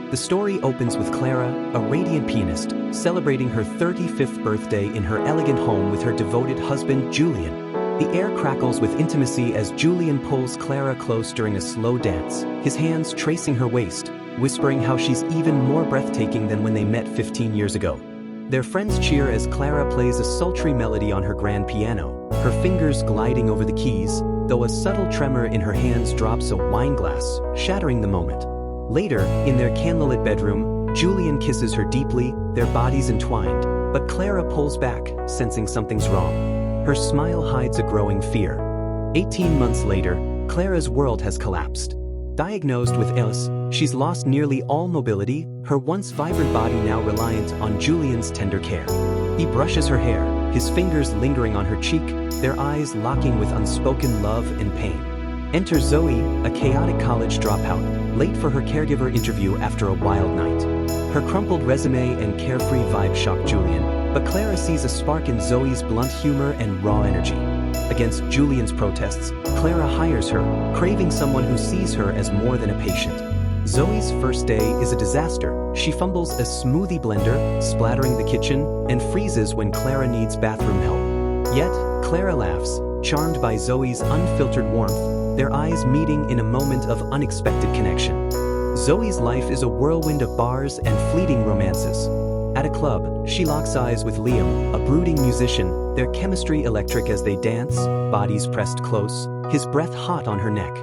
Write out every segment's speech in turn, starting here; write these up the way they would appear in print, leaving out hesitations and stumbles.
The story opens with Clara, a radiant pianist, celebrating her 35th birthday in her elegant home with her devoted husband, Julian. The air crackles with intimacy as Julian pulls Clara close during a slow dance, his hands tracing her waist, whispering how she's even more breathtaking than when they met 15 years ago. Their friends cheer as Clara plays a sultry melody on her grand piano, her fingers gliding over the keys, though a subtle tremor in her hands drops a wine glass, shattering the moment. Later, in their candlelit bedroom, Julian kisses her deeply, their bodies entwined, but Clara pulls back, sensing something's wrong. Her smile hides a growing fear. 18 months later, Clara's world has collapsed. Diagnosed with ALS, she's lost nearly all mobility, her once vibrant body now reliant on Julian's tender care. He brushes her hair, his fingers lingering on her cheek, their eyes locking with unspoken love and pain. Enter Zoe, a chaotic college dropout, late for her caregiver interview after a wild night. Her crumpled resume and carefree vibe shock Julian, but Clara sees a spark in Zoe's blunt humor and raw energy. Against Julian's protests, Clara hires her, craving someone who sees her as more than a patient. Zoe's first day is a disaster. She fumbles a smoothie blender, splattering the kitchen, and freezes when Clara needs bathroom help. Yet, Clara laughs, charmed by Zoe's unfiltered warmth, their eyes meeting in a moment of unexpected connection. Zoe's life is a whirlwind of bars and fleeting romances. At a club, she locks eyes with Liam, a brooding musician, their chemistry electric as they dance, bodies pressed close, his breath hot on her neck.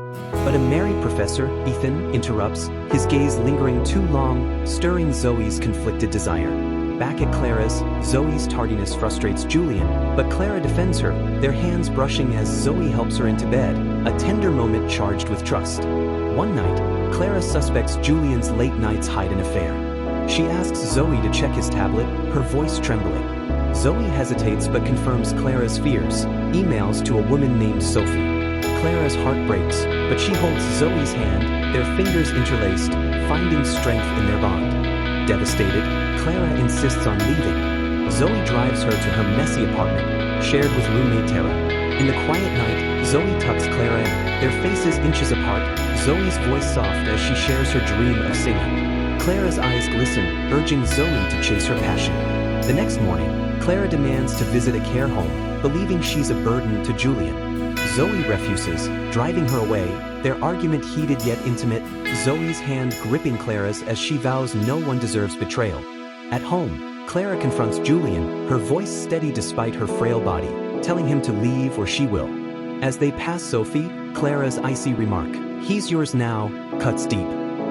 But a married professor, Ethan, interrupts, his gaze lingering too long, stirring Zoe's conflicted desire. Back at Clara's, Zoe's tardiness frustrates Julian, but Clara defends her, their hands brushing as Zoe helps her into bed, a tender moment charged with trust. One night, Clara suspects Julian's late nights hide an affair. She asks Zoe to check his tablet, her voice trembling. Zoe hesitates but confirms Clara's fears, emails to a woman named Sophie. Clara's heart breaks, but she holds Zoe's hand, their fingers interlaced, finding strength in their bond. Devastated, Clara insists on leaving. Zoe drives her to her messy apartment, shared with roommate Tara. In the quiet night, Zoe tucks Clara in, their faces inches apart, Zoe's voice soft as she shares her dream of singing. Clara's eyes glisten, urging Zoe to chase her passion. The next morning, Clara demands to visit a care home, believing she's a burden to Julian. Zoe refuses, driving her away, their argument heated yet intimate, Zoe's hand gripping Clara's as she vows no one deserves betrayal. At home, Clara confronts Julian, her voice steady despite her frail body, telling him to leave or she will. As they pass Sophie, Clara's icy remark, "He's yours now," cuts deep.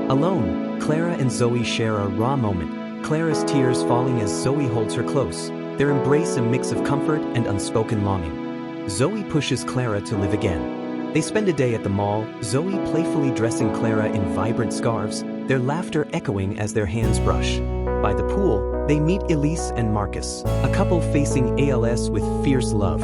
Alone, Clara and Zoe share a raw moment, Clara's tears falling as Zoe holds her close, their embrace a mix of comfort and unspoken longing. Zoe pushes Clara to live again. They spend a day at the mall, Zoe playfully dressing Clara in vibrant scarves, their laughter echoing as their hands brush. By the pool, they meet Elise and Marcus, a couple facing ALS with fierce love.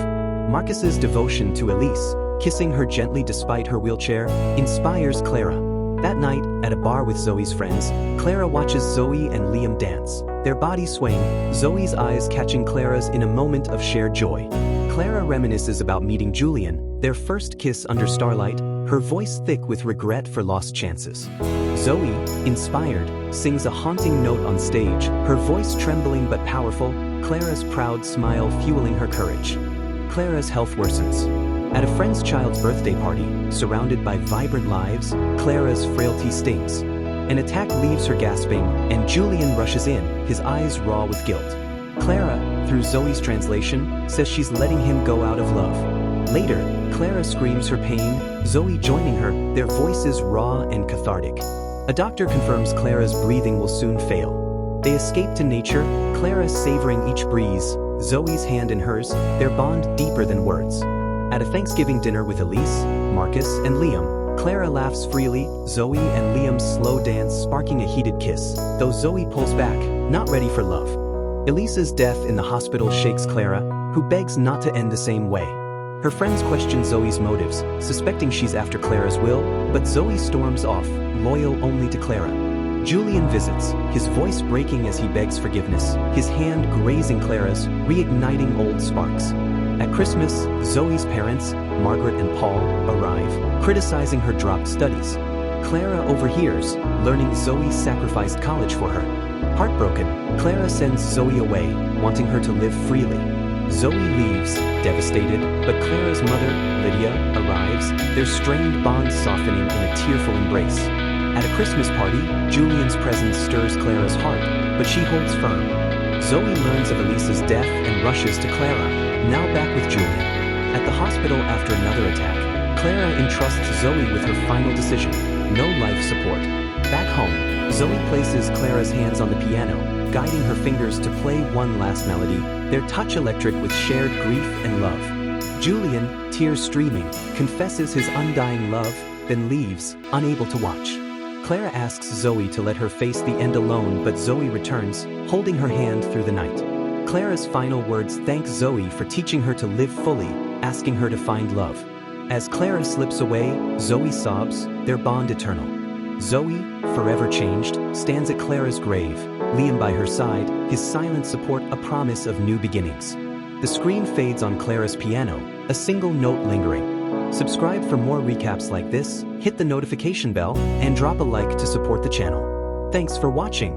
Marcus's devotion to Elise, kissing her gently despite her wheelchair, inspires Clara. That night, at a bar with Zoe's friends, Clara watches Zoe and Liam dance, their bodies swaying, Zoe's eyes catching Clara's in a moment of shared joy. Clara reminisces about meeting Julian, their first kiss under starlight, her voice thick with regret for lost chances. Zoe, inspired, sings a haunting note on stage, her voice trembling but powerful, Clara's proud smile fueling her courage. Clara's health worsens. At a friend's child's birthday party, surrounded by vibrant lives, Clara's frailty stings. An attack leaves her gasping, and Julian rushes in, his eyes raw with guilt. Clara, through Zoe's translation, says she's letting him go out of love. Later, Clara screams her pain, Zoe joining her, their voices raw and cathartic. A doctor confirms Clara's breathing will soon fail. They escape to nature, Clara savoring each breeze, Zoe's hand in hers, their bond deeper than words. At a Thanksgiving dinner with Elise, Marcus, and Liam, Clara laughs freely, Zoe and Liam's slow dance sparking a heated kiss, though Zoe pulls back, not ready for love. Elise's death in the hospital shakes Clara, who begs not to end the same way. Her friends question Zoe's motives, suspecting she's after Clara's will, but Zoe storms off, loyal only to Clara. Julian visits, his voice breaking as he begs forgiveness, his hand grazing Clara's, reigniting old sparks. At Christmas, Zoe's parents, Margaret and Paul, arrive, criticizing her dropped studies. Clara overhears, learning Zoe sacrificed college for her. Heartbroken, Clara sends Zoe away, wanting her to live freely. Zoe leaves, devastated, but Clara's mother, Lydia, arrives, their strained bond softening in a tearful embrace. At a Christmas party, Julian's presence stirs Clara's heart, but she holds firm. Zoe learns of Elisa's death and rushes to Clara, now back with Julian. At the hospital after another attack, Clara entrusts Zoe with her final decision: no life support. Back home, Zoe places Clara's hands on the piano, guiding her fingers to play one last melody, their touch electric with shared grief and love. Julian, tears streaming, confesses his undying love, then leaves, unable to watch. Clara asks Zoe to let her face the end alone, but Zoe returns, holding her hand through the night. Clara's final words thank Zoe for teaching her to live fully, asking her to find love. As Clara slips away, Zoe sobs, their bond eternal. Zoe, forever changed, stands at Clara's grave, Liam by her side, his silent support a promise of new beginnings. The screen fades on Clara's piano, a single note lingering. Subscribe for more recaps like this, hit the notification bell, and drop a like to support the channel. Thanks for watching.